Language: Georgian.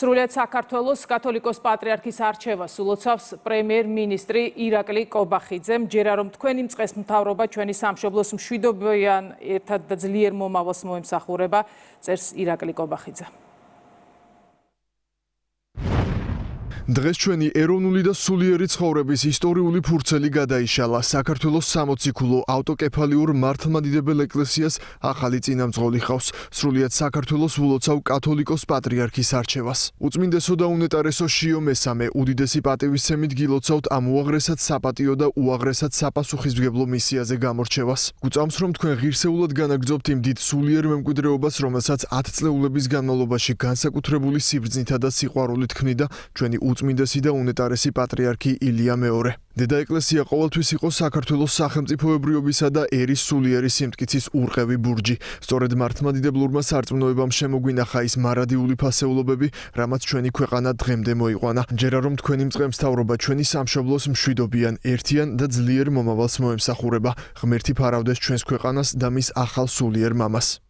სრულიად საქართველოს კათოლიკოს პატრიარქის არჩევას ულოცავს პრემიერ-მინისტრი ირაკლი კობახიძე. ჯერა რომ თქვენი მწყესმთავრობა ჩვენი სამშობლოს მშვიდობიან ერთად და ძლიერ მომავალს მოემსახურება, წერს ირაკლი კობახიძე. დღეს ჩვენი ეროვნული და სულიერი ცხოვრების ისტორიული ფურცელი გადაიშალა. საქართველოს 60 ქულო ავტოკეფალიურ მართლმადიდებელ ეკლესიას ახალი წინამძღოლი ხავს. სრულიად საქართველოს ულოცავ კათოლიკოს პატრიარქის არჩევას. უწმინდესო და უნეტარესო შიო მესამე უდიდესი პატივისცემით გილოცავთ ამ უაღრესად საპატიო და უაღრესად საპასუხისმგებლო მისიაზე გამორჩევას. გუწამს რომ თქვენ ღირსეულად განაგრძობთ იმ დიდ სულიერ მემკვიდრეობას, რომელსაც 10 წლეულების განმავლობაში განსაკუთრებული სიბრძნითა და სიყვარულით ქმნიდა ჩვენი უწმინდესი და უნეტარესი პატრიარქი ილია მეორე. დედა ეკლესია ყოველთვის იყო საქართველოს სახელმწიფოებრიობისა და ერის სულიერი სიმტკიცის ურყევი ბურჯი. სწორედ მართლმადიდებლურმა სარწმუნოებამ შემოგვინახა ის მარადიული ფასეულობები, რამაც ჩვენი ქვეყანა დღემდე მოიყვანა. ჯერა რომ თქვენი მწყემსთავრობა ჩვენი სამშობლოს მშვიდობიან, ერთიან და ძლიერ მომავალს მოემსახურება. ღმერთი ფარავდეს ჩვენს ქვეყანას და მის ახალ სულიერ მამას.